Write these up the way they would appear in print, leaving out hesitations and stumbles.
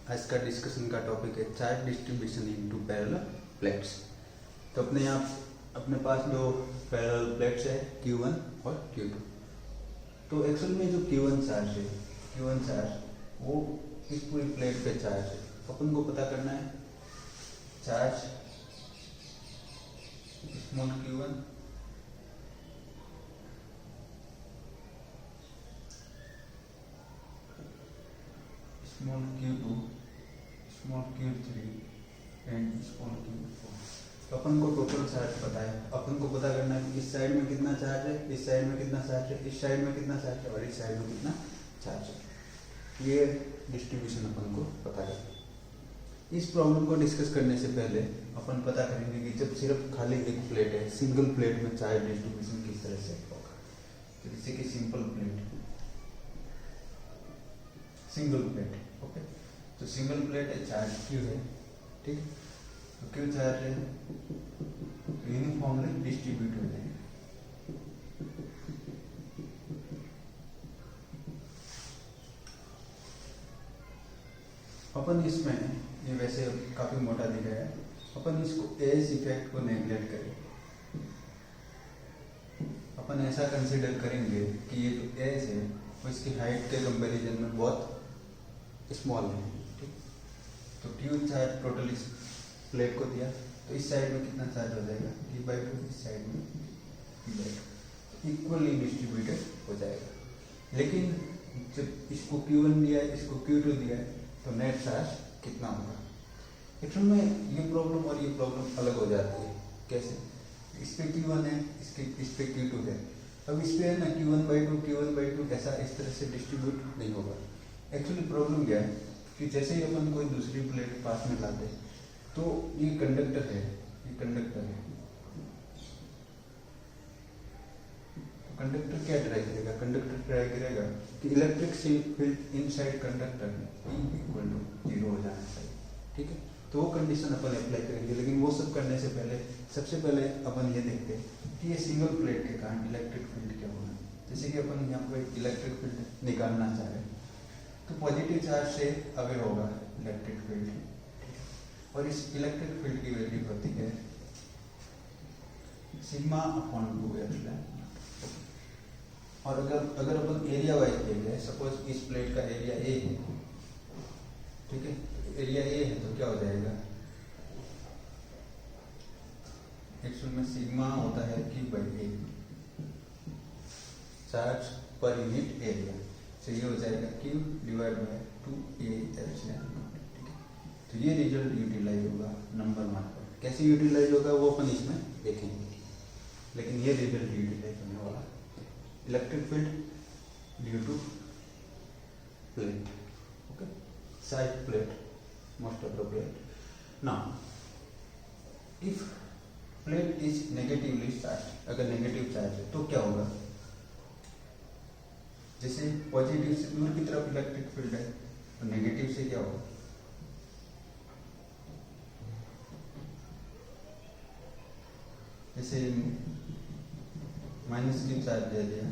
आज का डिस्कशन का टॉपिक है charge distribution into parallel plates. तो अपने पास जो पैरेलल प्लेट्स है Q1 और Q2। तो एक्चुअल में जो Q1 चार्ज है, Q1 चार्ज वो इस पूरी प्लेट पे चार्ज है। अपन को पता करना है charge small Q1 small Q2 small Q3 and small Q4। तो अपन को टोटल चार्ज पता है। अपन को पता करना है कि इस साइड में कितना चार्ज है, इस साइड में कितना चार्ज है, इस साइड में कितना चार्ज है और इस साइड में कितना चार्ज है। ये डिस्ट्रीब्यूशन अपन को पता है। इस प्रॉब्लम को डिस्कस करने से पहले अपन पता करेंगे कि जब सिर्फ खाली एक प्लेट है, सिंगल प्लेट में चार्ज डिस्ट्रीब्यूशन किस तरह से होगा। तो जैसे कि simple plate, single plate, okay. तो सिंगल प्लेट है, चार्ज Q है, ठीक है। तो Q चार्ज है तो यूनिफॉर्मली डिस्ट्रीब्यूट हो जाएंगे। अपन इसमें ये वैसे काफी मोटा दिख रहा है, अपन इसको एज इफेक्ट को नेगलेक्ट करें। अपन ऐसा कंसीडर करेंगे कि ये जो एज है वो इसकी हाइट के कंपैरिजन में बहुत स्मॉल है, ठीक। तो Q चार्ज टोटल इस प्लेट को दिया तो इस साइड में कितना चार्ज हो जाएगा P/2, इस साइड में P/2, इक्वली डिस्ट्रीब्यूटेड हो जाएगा। लेकिन जब इसको Q1 दिया है, इसको Q2 दिया है तो नेट चार्ज कितना होगा। एक्चुअल में ये प्रॉब्लम और ये प्रॉब्लम अलग हो जाती है। कैसे? इस पे Q1 है, इस पे Q2 है। अब इस पे है ना Q1/2 ऐसा इस तरह से डिस्ट्रीब्यूट नहीं होगा। एक्चुअली प्रॉब्लम क्या है कि जैसे ही अपन कोई दूसरी प्लेट पास में लाते तो ये कंडक्टर है, ये कंडक्टर है। तो कंडक्टर क्या ड्राइव करेगा? कंडक्टर ड्राइव करेगा कि electric field inside conductor E = 0 हो जाना चाहिए, ठीक है। तो वो कंडीशन अपन अप्लाई करेंगे। लेकिन वो सब करने से पहले सबसे पहले अपन ये देखते हैं कि ये सिंगल प्लेट के कारण इलेक्ट्रिक फील्ड क्या होगा। जैसे कि अपन यहाँ पर इलेक्ट्रिक फील्ड निकालना चाह रहे हैं तो पॉजिटिव चार्ज से अवेयर होगा इलेक्ट्रिक फील्ड, और इस इलेक्ट्रिक फील्ड की वैल्यू होती है σ/2 और अगर अपन एरिया वाइज देखें, सपोज इस प्लेट का एरिया A है, ठीक है। तो एरिया A है तो क्या हो जाएगा, एक्चुअल में सिग्मा होता है Q/A, charge per unit area. तो ये हो जाएगा Q/2A एप्सिलॉन, ठीक है। तो ये रिजल्ट यूटिलाइज होगा नंबर वन पर। कैसे यूटिलाइज होगा वो अपन इसमें देखेंगे, लेकिन ये रिजल्ट यूटिलाइज होने वाला electric field due to plate, okay, side plate, most of the plate. Now if plate is negatively charge, अगर नेगेटिव चार्ज है तो क्या होगा। जैसे पॉजिटिव से दूर की तरफ इलेक्ट्रिक फील्ड है तो नेगेटिव से क्या होगा, जैसे -Q चार्ज दे दिया,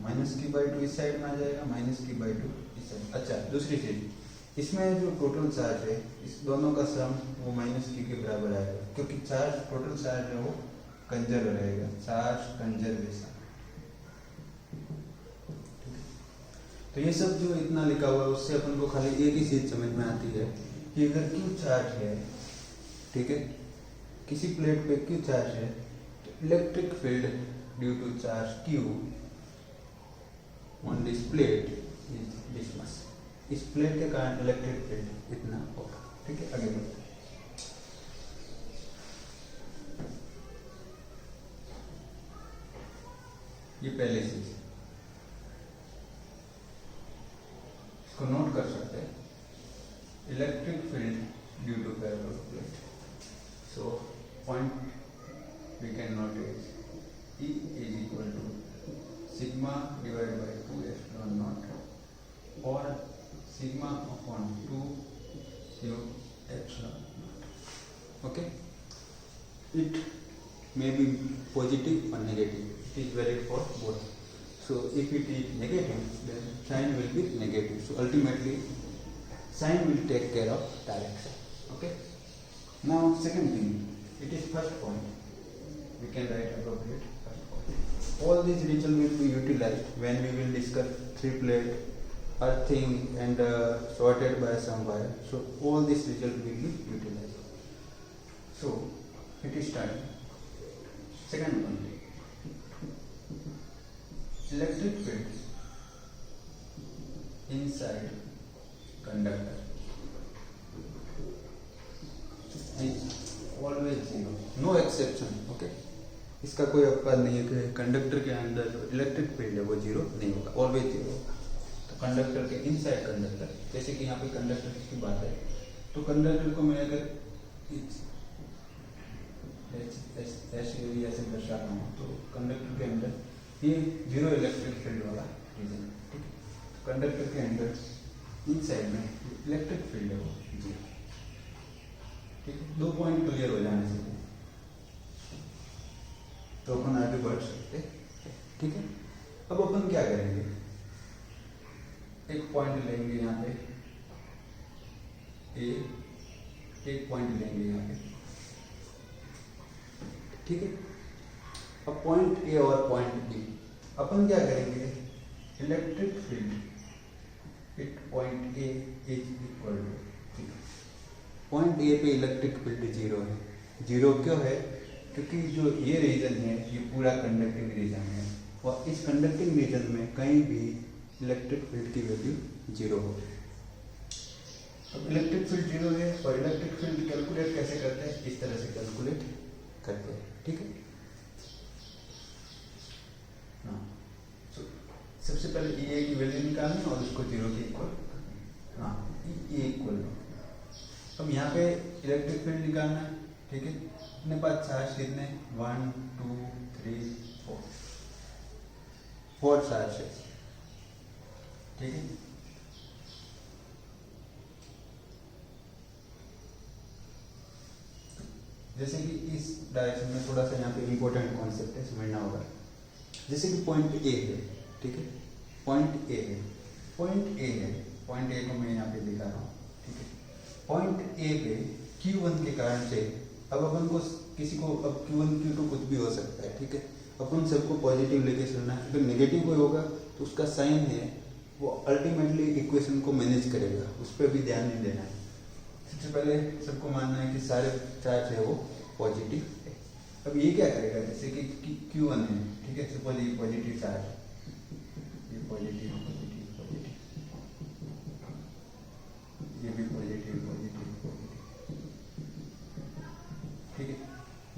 -Q/2 इस साइड में आ जाएगा, -Q/2 इस साइड। अच्छा, दूसरी चीज इसमें जो टोटल चार्ज है इस दोनों का सम वो -Q के बराबर आएगा, क्योंकि चार्ज टोटल चार्ज है वो कंजर्व रहेगा, चार्ज कंजर्वेशन। तो ये सब जो इतना लिखा हुआ है उससे अपन को खाली एक ही चीज समझ में आती है कि अगर Q चार्ज है, ठीक है, किसी प्लेट पे Q चार्ज है तो electric field due to charge Q on this plate is this much. इस प्लेट के कारण इलेक्ट्रिक फील्ड इतना होगा, ठीक है। आगे बढ़ते हैं। ये पहले चीज को नोट कर सकते हैं, electric field due to parallel plate. So point we can note is E = σ/2 ε0 और σ/2 Q ε0, okay. It may be positive or negative, it is valid for both. So if it is negative, then sign will be negative. So ultimately sign will take care of direction. Okay. Now second thing, it is first point. We can write appropriate first point. All these results will be utilized when we will discuss three plate, earthing and sorted by some wire. So all these results will be utilized. So it is time. Second point, electric field inside conductor is always zero, no exception. Okay, इसका कोई अपवाद नहीं है कि conductor के अंदर जो electric field है वो जीरो नहीं होगा, ऑलवेज जीरो होगा। तो कंडक्टर के इनसाइड कंडक्टर, जैसे कि यहाँ पे कंडक्टर की बात है, तो कंडक्टर को मैं अगर ऐसे एरिया से दर्शा रहा हूँ तो कंडक्टर के अंदर ये जीरो इलेक्ट्रिक फील्ड वाला रीजन, ठीक है। तो कंडक्टर के अंदर इनसाइड में इलेक्ट्रिक फील्ड है वो जीरो, ठीक है। 2 पॉइंट क्लियर हो जाने से तो अपन आगे बढ़ सकते, ठीक है। अब अपन क्या करेंगे, एक पॉइंट लेंगे यहाँ पे ए, एक पॉइंट लेंगे यहाँ पे, ठीक है। अब पॉइंट ए और पॉइंट बी, अपन क्या करेंगे, electric field at point A is equal to, point A पे इलेक्ट्रिक फील्ड जीरो है। जीरो क्यों है, क्योंकि जो ये रीजन है ये पूरा कंडक्टिंग रीजन है और इस कंडक्टिंग रीजन में कहीं भी इलेक्ट्रिक फील्ड की वैल्यू जीरो हो। अब इलेक्ट्रिक फील्ड जीरो है और इलेक्ट्रिक फील्ड कैलकुलेट कैसे करते हैं, इस तरह से कैलकुलेट करते हैं, ठीक है। हाँ, सबसे पहले ए की वैल्यू निकालनी और उसको जीरो के इक्वल, हाँ ए इक्वल। अब यहाँ पे इलेक्ट्रिक फील्ड निकालना है, ठीक है। अपने पास चार्ज कितने, 1 2 3 4 चार्ज है, ठीक है। जैसे कि इस डायरेक्शन में थोड़ा सा यहाँ पे इम्पोर्टेंट कॉन्सेप्ट है, समझना होगा। जैसे कि पॉइंट ए है, ठीक है, पॉइंट ए है, पॉइंट ए है, पॉइंट ए को मैं यहाँ पे दिखा रहा हूँ, ठीक है। पॉइंट ए पे Q1 के कारण से अब अपन को किसी को, अब Q1 Q2 कुछ भी हो सकता है, ठीक है। अपन सबको पॉजिटिव लेके चलना है, अगर नेगेटिव कोई होगा तो उसका साइन है वो अल्टीमेटली इक्वेशन को मैनेज करेगा, उस पर भी ध्यान नहीं देना है। सबसे पहले सबको मानना है कि सारे चार्ज है वो पॉजिटिव है। अब ये क्या करेगा, जैसे कि Q1 है, ठीक है, सपोज ये पॉजिटिव चार्ज, ये पॉजिटिव पॉजिटिव पॉजिटिव, ये भी पॉजिटिव पॉजिटिव पॉजिटिव, ठीक है।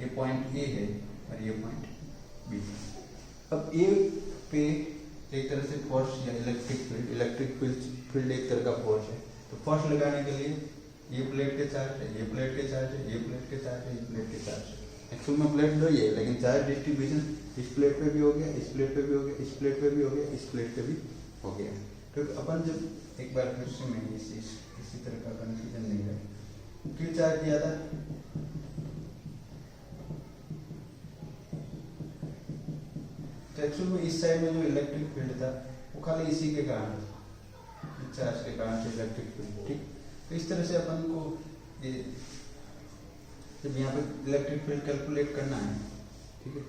ये पॉइंट ए है और ये पॉइंट बी। अब ए पे एक तरह से फोर्स या इलेक्ट्रिक फील्ड एक तरह का फोर्स है, तो फोर्स लगाने के लिए ये प्लेट के चार्ज है, ये प्लेट के चार्ज है, ये प्लेट के चार्ज है, ये प्लेट के चार्ज है। एक्चुअल में प्लेट दो ही है, लेकिन चार्ज डिस्ट्रीब्यूशन इस प्लेट पे भी हो गया, इस प्लेट पे भी हो गया, इस प्लेट पे भी हो गया, इस प्लेट पे भी हो गया। क्योंकि अपन जब एक बार फिर से मैं इसी तरह का कंफ्यूजन नहीं है, क्यों चार्ज किया था, तो एक्चुअल में इस साइड में जो इलेक्ट्रिक फील्ड था वो खाली इसी के कारण था, चार्ज के कारण से इलेक्ट्रिक फील्ड, ठीक। तो इस तरह से अपन को ये जब यहाँ पे इलेक्ट्रिक फील्ड कैलकुलेट करना है, ठीक है,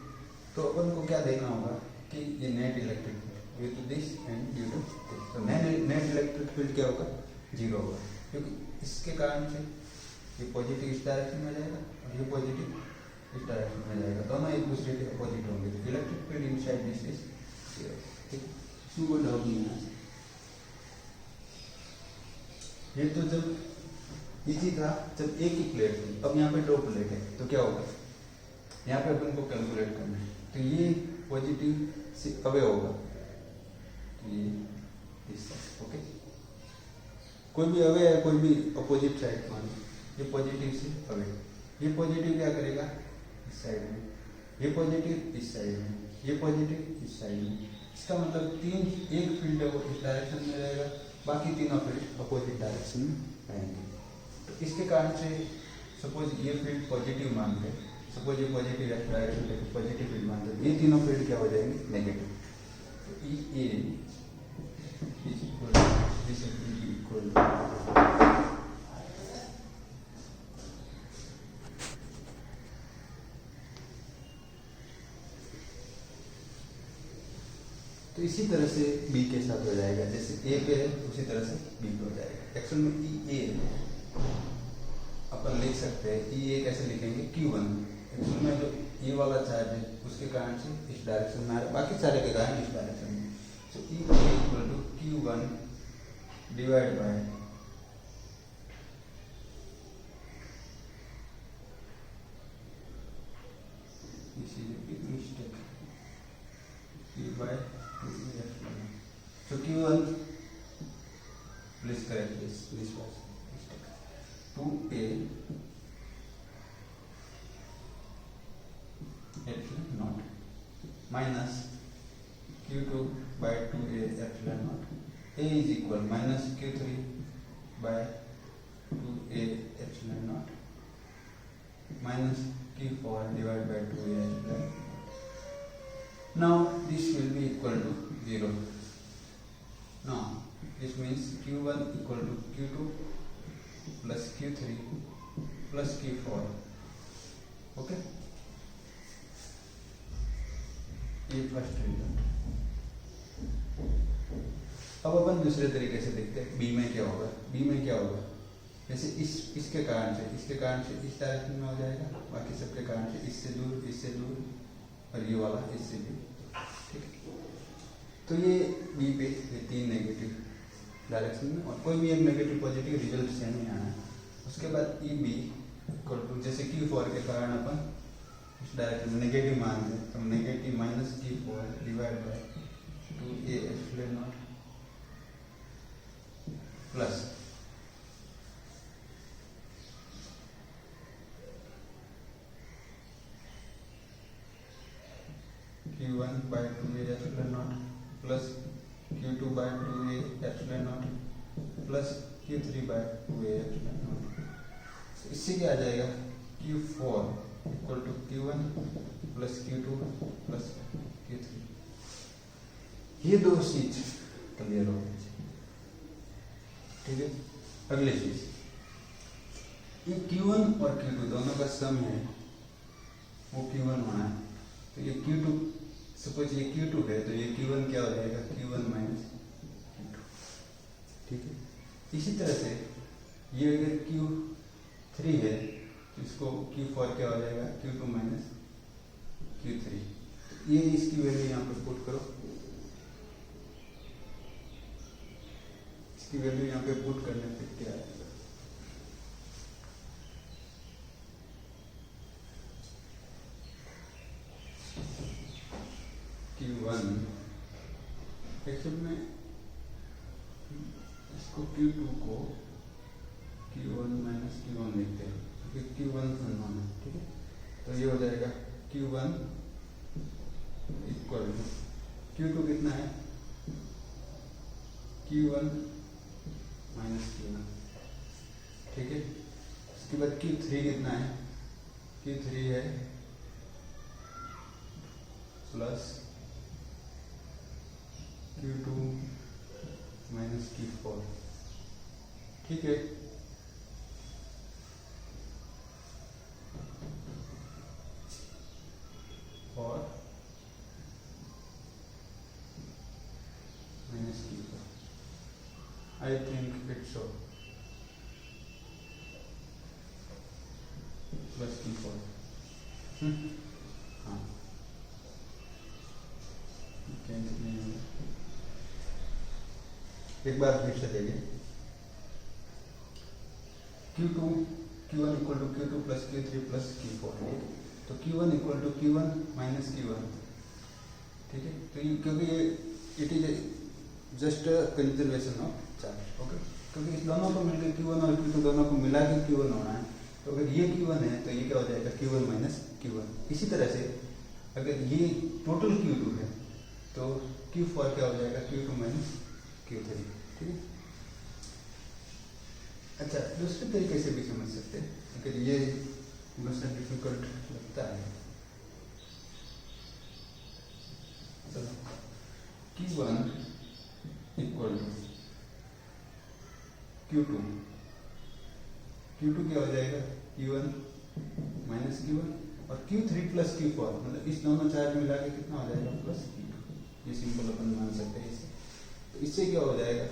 तो अपन को क्या देखना होगा कि ये net electric field due to this and due to this, तो नेट इलेक्ट्रिक फील्ड क्या होगा, जीरो होगा, क्योंकि इसके कारण से ये पॉजिटिव इस डायरेक्शन में जाएगा और ये पॉजिटिव इस डायरेक्शन में जाएगा, दोनों एक दूसरे के अपोजिट होंगे। Electric field inside this is zero, ठीक है। इसमें डाउट नहीं है। ये तो जब इजी था जब एक ही प्लेट थी, अब यहाँ पे दो प्लेट है तो क्या होगा, यहाँ पे अपन को कैलकुलेट करना है, तो ये पॉजिटिव से अवे होगा, तो ये इस तरह, ओके। कोई भी अवे है, कोई भी अपोजिट साइड मान, ये पॉजिटिव से अवे, ये पॉजिटिव क्या करेगा इस साइड में, ये पॉजिटिव इस साइड में, ये पॉजिटिव इस साइड में। इसका मतलब एक फील्ड है वो इस डायरेक्शन में रहेगा, बाकी तीनों फील्ड अपोजिट डायरेक्शन में रहेंगे। तो इसके कारण से सपोज ये फील्ड पॉजिटिव मानते हैं, सपोज ये पॉजिटिव डायरेक्शन पे पॉजिटिव फील्ड मानते हैं, ये तीनों फील्ड क्या हो जाएंगे, नेगेटिव। तो E A is equal to इसी तरह से बी के साथ हो जाएगा, जैसे ए पे है उसी तरह से बी पे हो जाएगा। एक्चुअल में ई ए अपन लिख सकते हैं, ई ए कैसे लिखेंगे, Q1। एक्चुअल में जो ये वाला चार्ज है उसके कारण से इस डायरेक्शन में आ रहा है, बाकी सारे के कारण इस डायरेक्शन में। So E equal to Q1 divide by so Q1 please correct this was mistake 2a epsilon naught minus Q2 by 2a epsilon naught a is equal minus Q3 by 2a epsilon naught minus Q4 divided by 2a epsilon naught. Now this will be equal to 0. Now this means Q1 equal to Q2 plus Q3 plus Q4. Okay? ये first result. अब अपन दूसरे तरीके से देखते हैं B में क्या होगा। बी में क्या होगा, जैसे इसके कारण से इस डायरेक्शन में हो जाएगा, बाकी सबके कारण से इससे दूर और ये वाला इससे भी, ठीक है। तो ये बी पे ये तीन नेगेटिव डायरेक्शन में, और कोई भी एक नेगेटिव पॉजिटिव रिजल्ट सेम ही आना है। उसके बाद ई बी इक्वल टू, जैसे Q4 के कारण अपन इस डायरेक्शन में नेगेटिव मान दें, तो negative minus Q4 divide by 2a epsilon not plus Q1 by 2a epsilon naught plus Q2 by 2a epsilon naught plus Q3 by 2a epsilon naught। इससे क्या आ जाएगा, Q4 equal to Q1 plus Q2 plus Q3। ये दो चीज clear हो गई, ठीक है। अगली चीज, ये Q1 और Q2 दोनों का सम है, वो Q1 होना है। तो ये Q2, सपोज ये Q2 है तो ये Q1 क्या हो जाएगा, Q1 माइनस Q2, ठीक है। इसी तरह से ये अगर Q3 है तो इसको Q4 क्या हो जाएगा, Q2 माइनस Q3। ये इसकी वैल्यू यहाँ पे पुट करो, इसकी वैल्यू यहाँ पे पुट करने पे क्या आएगा, Q1 एक्चुअल में इसको Q2 को Q1 माइनस Q1 लिखते हैं, क्योंकि Q1 अननोन है, ठीक है। तो ये हो जाएगा Q1 इक्वल टू Q2 कितना है, Q1 माइनस Q1, ठीक है। उसके बाद Q3 कितना है, Q3 है प्लस Q2 माइनस Q4, ठीक है। और minus Q4, I think it's so, plus Q4, हाँ एक बार फिर से देखें, Q1 equal to Q2 plus Q3 plus Q4, तो Q1 equal to Q1 minus Q1, ठीक है। तो ये क्योंकि ये it is just conservation of charge, okay. क्योंकि इस दोनों को मिलकर Q1 और Q2 दोनों को मिला के Q1 होना है, तो अगर ये Q1 है तो ये क्या हो जाएगा, Q1 माइनस Q1। इसी तरह से अगर ये टोटल Q2 है तो Q4 क्या हो जाएगा, Q2 माइनस Q3, ठीक है। अच्छा, दूसरे तरीके से भी समझ सकते हैं, अगर ये थोड़ा सा डिफिकल्ट लगता है। चलो, Q1 equal to Q2, Q2 क्या हो जाएगा, Q1 माइनस Q1, और Q3 प्लस Q4, मतलब इस दोनों चार्ज मिला के कितना हो जाएगा, प्लस Q2, ये सिंपल अपन मान सकते हैं इसे। तो इससे क्या हो जाएगा,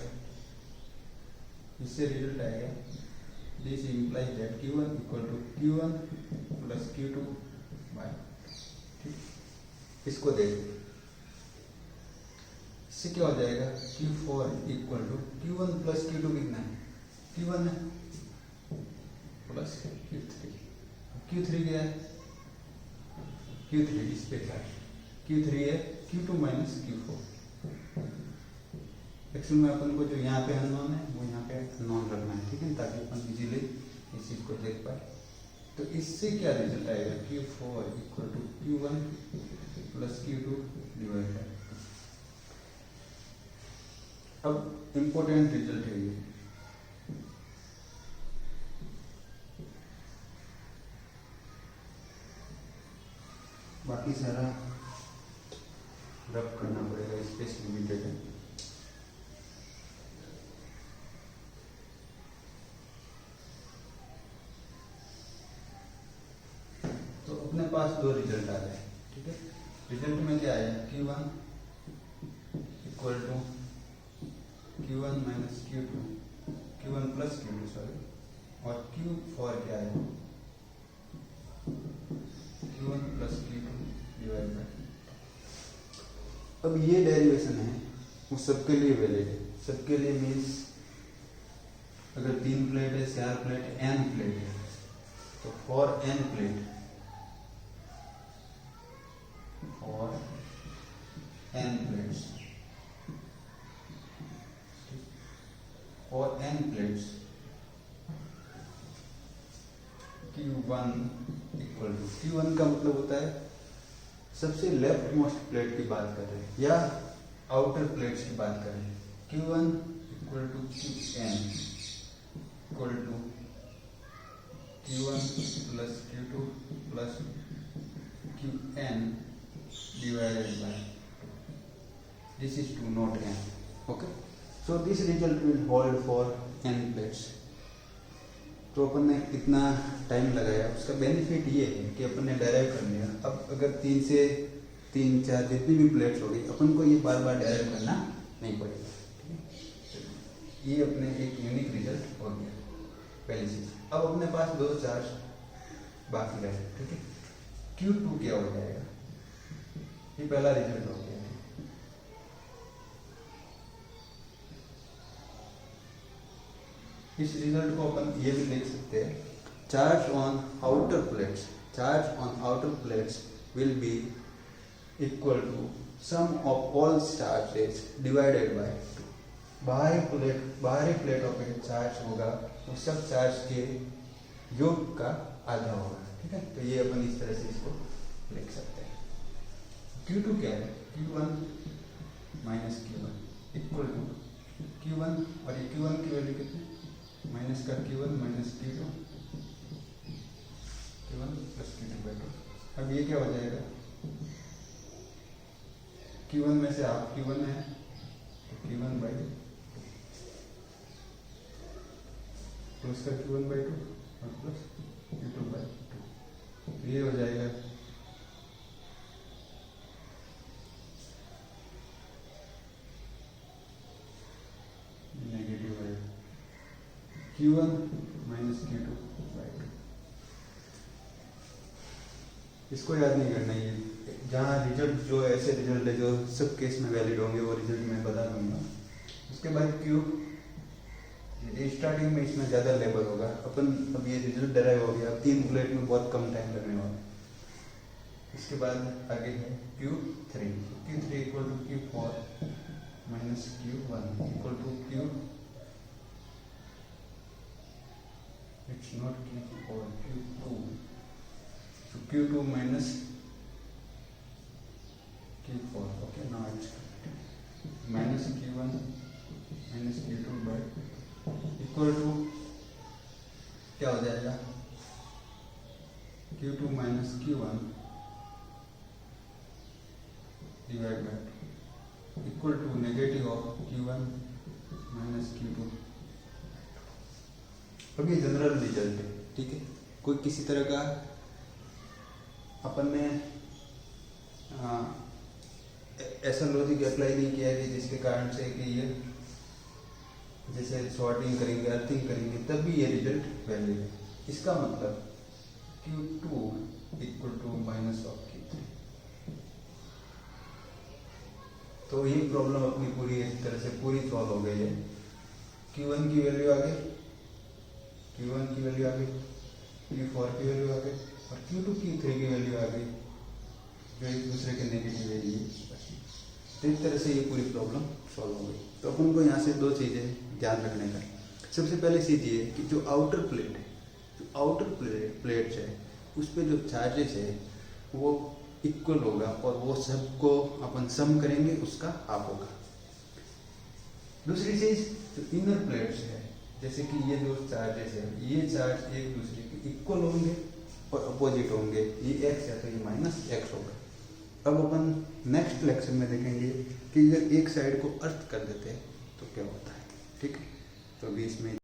इससे रिजल्ट आएगा this implies that Q1 equal to Q1 plus Q2 by, ठीक। इसको देखो, इससे क्या हो जाएगा Q4 equal to Q1 plus Q2 कितना है, Q1 है प्लस Q3, Q3 क्या है, Q3 इस पे क्या है, Q3 है Q2 माइनस Q4। एक्चुअली में अपन को जो यहाँ पे अननोन है वो यहाँ पे नॉन रखना है, ठीक है, ताकि अपन इजीली इस चीज को देख पाए। तो इससे क्या रिजल्ट आएगा Q4 equal to Q1 plus Q2 divide by. अब इंपॉर्टेंट रिजल्ट है ये, बाकी सारा रब करना पड़ेगा, स्पेस लिमिटेड है। तो अपने पास दो रिजल्ट आ गए, ठीक है। रिजल्ट में क्या आया Q1 equal to Q1 minus Q2, Q1 plus Q2 sorry, और Q4 क्या है Q1 plus Q2 divide by. अब ये डेरिवेशन है वो सबके लिए वैलिड है, सबके लिए मीन्स अगर 3 प्लेट है, 4 प्लेट है, n प्लेट है, तो for n plate, for n plates, for n plates Q1 equal to, Q1 का मतलब होता है सबसे लेफ्ट मोस्ट प्लेट की बात कर रहे हैं या आउटर प्लेट्स की बात कर रहे हैं। Q1 equal to Qn equal to Q1 plus Q2 plus Qn divided by, this is 2 not n, okay, so this result will hold for n plates। तो अपन ने कितना टाइम लगाया, उसका बेनिफिट ये है कि अपन ने डेराइव कर लिया। अब अगर 3 से 3 4 जितनी भी प्लेट्स होगी अपन को ये बार बार डेराइव करना नहीं पड़ेगा, ठीक है। ये अपने एक यूनिक रिजल्ट हो गया पहली चीज। अब अपने पास 2 चार्ज बाकी रहे, ठीक है। Q2 क्या हो जाएगा, ये पहला रिजल्ट हो गया। इस रिजल्ट को अपन ये भी लिख सकते हैं, charge on outer plates, charge on outer plates will be equal to sum of all charges divided by 2। बाहरी प्लेट ऑफ एक चार्ज होगा वो सब चार्ज के योग का आधा होगा, ठीक है। तो ये अपन इस तरह से इसको लिख सकते हैं। Q2 क्या है, Q1 minus Q1 equal to Q1, और ये Q1 की वैल्यू कितनी, माइनस का Q1 minus Q2, Q1 plus Q2 by 2। अब ये क्या हो जाएगा, Q1 में से आप Q1 है तो Q1 बाई 2 प्लस का Q1 बाई 2 और प्लस Q2 बाई 2, ये हो जाएगा नेगेटिव है Q1 माइनस Q2 बाई 2। इसको याद नहीं करना, ये जहाँ रिजल्ट जो ऐसे रिजल्ट है जो सब केस में वैलिड होंगे वो रिजल्ट मैं बता दूंगा। उसके बाद क्यूब, स्टार्टिंग में इसमें ज़्यादा लेबर होगा। अपन अब ये रिजल्ट डराइव हो गया, अब 3 प्लेट में बहुत कम टाइम लगने वाला है। इसके बाद आगे है Q3, Q3 equal to Q4 minus Q1 equal to Q, it's not Q4, Q2, so Q2 minus Q4, okay, now it's minus Q1 minus Q2 by equal to क्या हो जाएगा, Q2 minus Q1 divide by equal to negative of Q1 minus Q2। अब ये general result है, ठीक है। कोई किसी तरह का अपन ने ऐसा लॉजिक अप्लाई नहीं किया कि जिसके कारण से कि ये जैसे सॉर्टिंग करेंगे, अर्थिंग करेंगे, तब भी ये रिजल्ट वैलिड है। इसका मतलब Q2 equal to minus of Q3। तो ये प्रॉब्लम अपनी पूरी इस तरह से पूरी सॉल्व हो गई है। Q1 की वैल्यू आ गई, Q1 की वैल्यू आ गई, Q4 की वैल्यू आ गई और Q2 Q3 की वैल्यू आ गई, जो एक दूसरे के नेगेटिव है ये। तो इस तरह से ये पूरी प्रॉब्लम सॉल्व हो गई। तो अपन को यहाँ से दो चीज़ें ध्यान रखने का। सबसे पहले चीज़ ये है कि जो आउटर प्लेट है, जो आउटर प्लेट है उस पर जो चार्जेस है वो इक्वल होगा और वो सबको अपन सम करेंगे, उसका हाफ होगा। दूसरी चीज़ जो इनर प्लेट्स है, जैसे कि ये जो चार्जेस है, ये चार्ज एक दूसरे के इक्वल होंगे और अपोजिट होंगे। ये x है तो ये माइनस x होगा। अब अपन नेक्स्ट लेक्चर में देखेंगे कि अगर एक साइड को अर्थ कर देते हैं तो क्या होता है। ठीक है, तो अभी इसमें